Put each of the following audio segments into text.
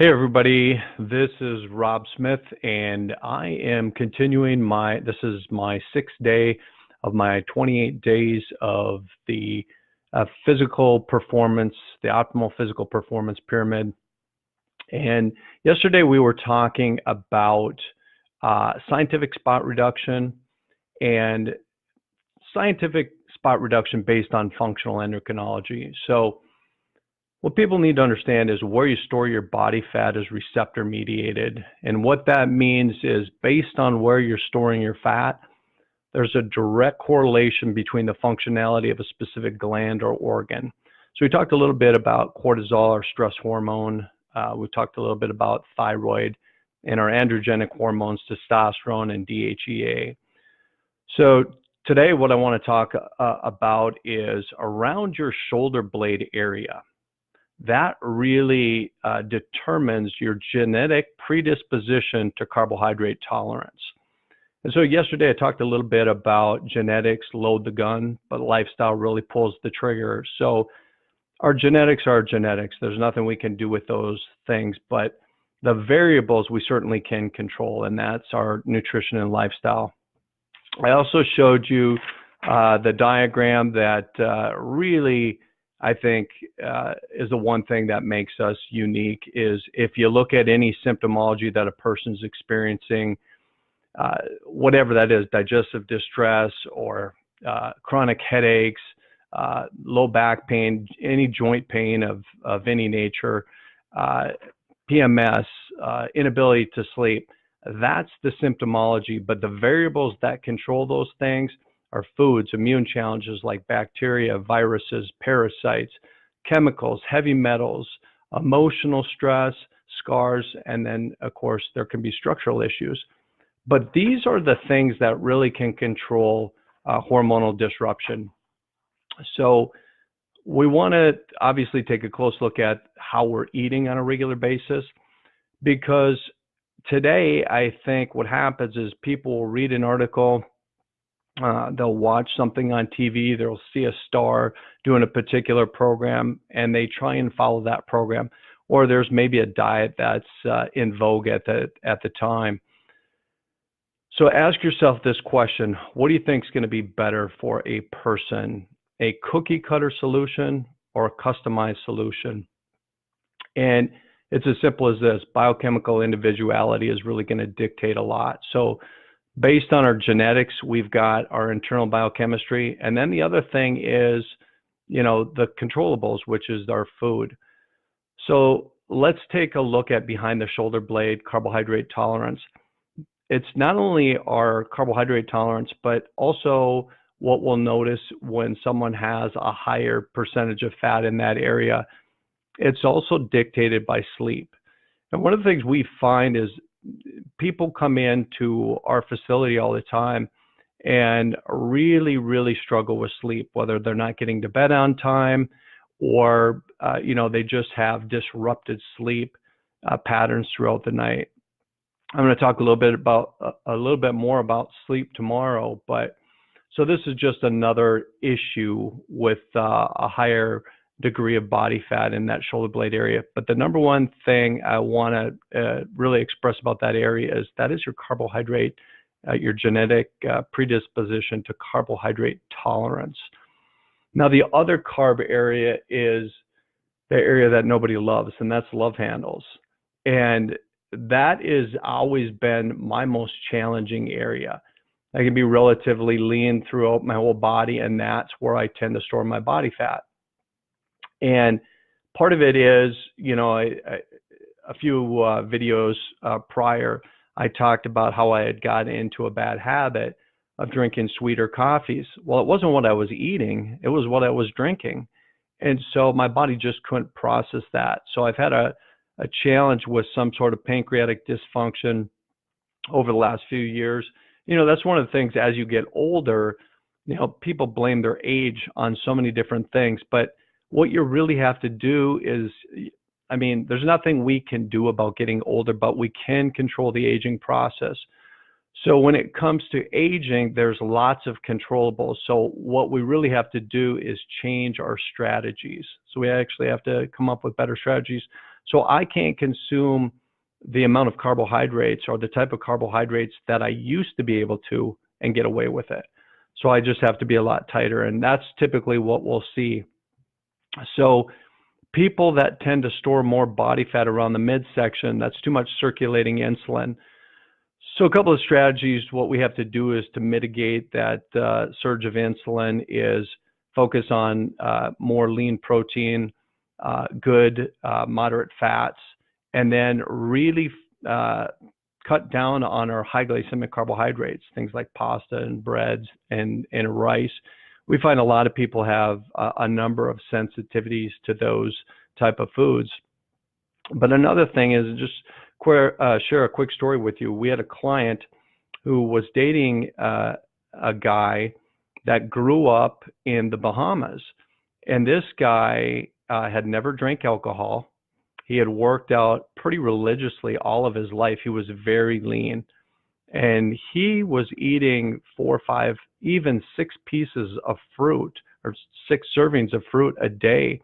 Hey everybody, this is Rob Smith and I am continuing this is my sixth day of my 28 days of the physical performance, the optimal physical performance pyramid. And yesterday we were talking about scientific spot reduction and scientific spot reduction based on functional endocrinology. So what people need to understand is where you store your body fat is receptor mediated. And what that means is based on where you're storing your fat, there's a direct correlation between the functionality of a specific gland or organ. So we talked a little bit about cortisol, our stress hormone. We talked a little bit about thyroid and our androgenic hormones, testosterone and DHEA. So today what I want to talk about is around your shoulder blade area. That really determines your genetic predisposition to carbohydrate tolerance. And so yesterday I talked a little bit about genetics load the gun, but lifestyle really pulls the trigger. So our genetics are genetics. There's nothing we can do with those things, but the variables we certainly can control, and that's our nutrition and lifestyle. I also showed you the diagram that really I think is the one thing that makes us unique is if you look at any symptomology that a person's experiencing, whatever that is, digestive distress or chronic headaches, low back pain, any joint pain of any nature, PMS, inability to sleep, that's the symptomology. But the variables that control those things are foods, immune challenges like bacteria, viruses, parasites, chemicals, heavy metals, emotional stress, scars, and then, of course, there can be structural issues. But these are the things that really can control hormonal disruption. So we want to obviously take a close look at how we're eating on a regular basis, because today I think what happens is people will read an article, they'll watch something on TV, they'll see a star doing a particular program, and they try and follow that program. Or there's maybe a diet that's in vogue at the time. So ask yourself this question: what do you think is going to be better for a person? A cookie cutter solution or a customized solution? And it's as simple as this: biochemical individuality is really going to dictate a lot. So based on our genetics, we've got our internal biochemistry. And then the other thing is, the controllables, which is our food. So let's take a look at behind the shoulder blade carbohydrate tolerance. It's not only our carbohydrate tolerance, but also what we'll notice when someone has a higher percentage of fat in that area. It's also dictated by sleep. And one of the things we find is people come into our facility all the time and really, really struggle with sleep, whether they're not getting to bed on time or, they just have disrupted sleep patterns throughout the night. I'm going to talk a little bit more about sleep tomorrow, but so this is just another issue with a higher degree of body fat in that shoulder blade area. But the number one thing I want to really express about that area is that is your carbohydrate, your genetic predisposition to carbohydrate tolerance. Now, the other carb area is the area that nobody loves, and that's love handles. And that has always been my most challenging area. I can be relatively lean throughout my whole body, and that's where I tend to store my body fat. And part of it is, a few videos prior, I talked about how I had gotten into a bad habit of drinking sweeter coffees. Well, it wasn't what I was eating, it was what I was drinking. And so my body just couldn't process that. So I've had a challenge with some sort of pancreatic dysfunction over the last few years. That's one of the things as you get older, people blame their age on so many different things, but what you really have to do is, there's nothing we can do about getting older, but we can control the aging process. So when it comes to aging, there's lots of controllables. So what we really have to do is change our strategies. So we actually have to come up with better strategies. So I can't consume the amount of carbohydrates or the type of carbohydrates that I used to be able to and get away with it. So I just have to be a lot tighter, and that's typically what we'll see. So people that tend to store more body fat around the midsection, that's too much circulating insulin. So a couple of strategies, what we have to do is to mitigate that surge of insulin is focus on more lean protein, good moderate fats, and then really cut down on our high glycemic carbohydrates, things like pasta and breads and rice. We find a lot of people have a number of sensitivities to those type of foods. But another thing is just share a quick story with you. We had a client who was dating a guy that grew up in the Bahamas. And this guy had never drank alcohol. He had worked out pretty religiously all of his life. He was very lean. And he was eating 4, 5, even 6 pieces of fruit, or 6 servings of fruit a day.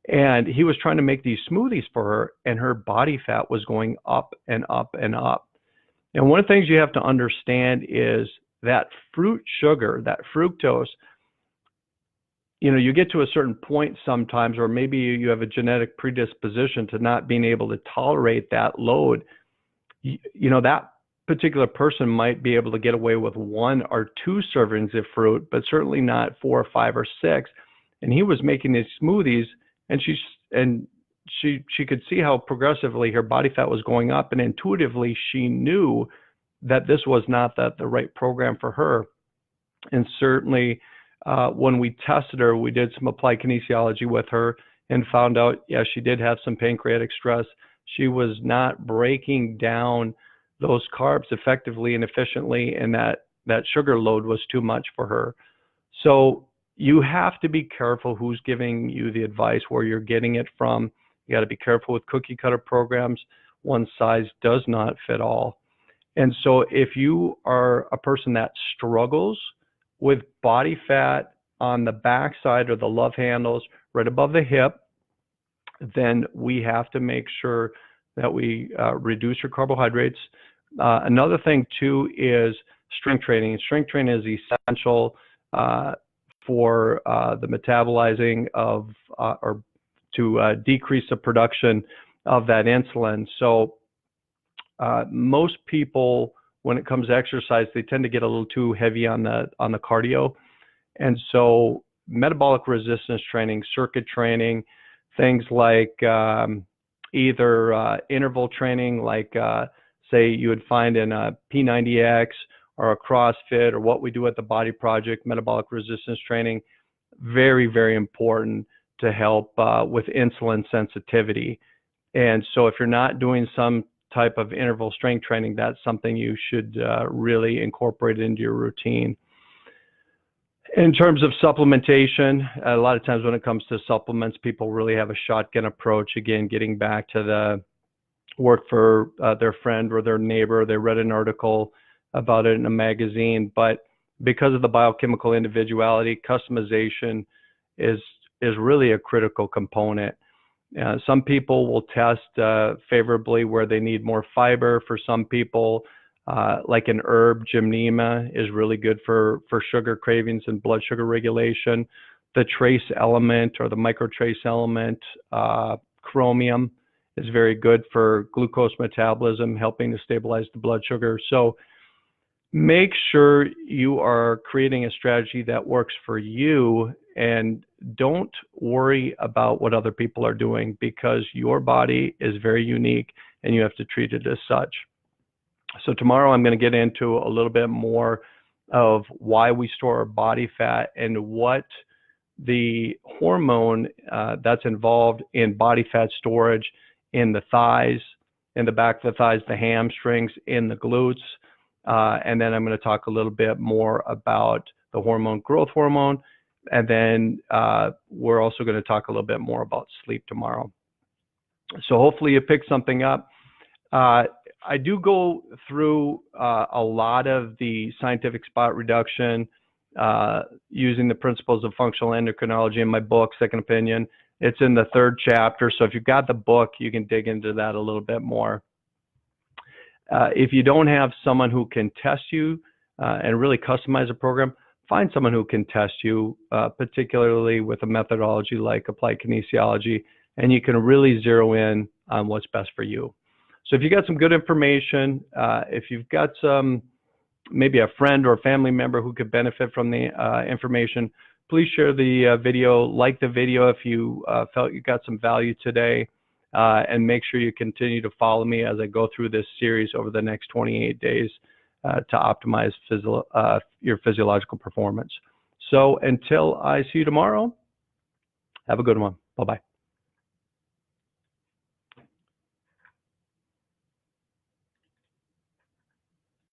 And he was trying to make these smoothies for her, and her body fat was going up and up and up. And one of the things you have to understand is that fruit sugar, that fructose, you get to a certain point sometimes, or maybe you have a genetic predisposition to not being able to tolerate that load. That particular person might be able to get away with 1 or 2 servings of fruit, but certainly not 4 or 5 or 6. And he was making these smoothies, and she could see how progressively her body fat was going up, and intuitively she knew that this was not the right program for her. And certainly when we tested her, we did some applied kinesiology with her and found out, yeah, she did have some pancreatic stress. She was not breaking down those carbs effectively and efficiently, and that sugar load was too much for her. So you have to be careful who's giving you the advice, where you're getting it from. You got to be careful with cookie cutter programs. One size does not fit all. And so if you are a person that struggles with body fat on the backside or the love handles right above the hip, then we have to make sure that we reduce your carbohydrates. Another thing too is strength training. Strength training is essential for the metabolizing of or to decrease the production of that insulin. So most people, when it comes to exercise, they tend to get a little too heavy on the cardio. And so metabolic resistance training, circuit training, things like either interval training, like say you would find in a P90X or a CrossFit, or what we do at the Body Project, metabolic resistance training, very, very important to help with insulin sensitivity. And so if you're not doing some type of interval strength training, that's something you should really incorporate into your routine. In terms of supplementation, a lot of times when it comes to supplements, people really have a shotgun approach. Again, getting back to the work for their friend or their neighbor. They read an article about it in a magazine, but because of the biochemical individuality, customization is really a critical component. Some people will test favorably where they need more fiber. For some people, like an herb, gymnema, is really good for sugar cravings and blood sugar regulation. The trace element, or the microtrace element, chromium, is very good for glucose metabolism, helping to stabilize the blood sugar. So make sure you are creating a strategy that works for you, and don't worry about what other people are doing, because your body is very unique and you have to treat it as such. So tomorrow I'm going to get into a little bit more of why we store our body fat and what the hormone that's involved in body fat storage in the thighs, in the back of the thighs, the hamstrings, in the glutes. And then I'm going to talk a little bit more about the hormone, growth hormone. And then we're also going to talk a little bit more about sleep tomorrow. So hopefully you pick something up. I do go through a lot of the scientific spot reduction using the principles of functional endocrinology in my book, Second Opinion. It's in the 3rd chapter. So if you've got the book, you can dig into that a little bit more. If you don't have someone who can test you and really customize a program, find someone who can test you, particularly with a methodology like applied kinesiology, and you can really zero in on what's best for you. So if you got some good information, if you've got maybe a friend or a family member who could benefit from the information, please share the video, like the video if you felt you got some value today, and make sure you continue to follow me as I go through this series over the next 28 days to optimize your physiological performance. So until I see you tomorrow, have a good one. Bye-bye.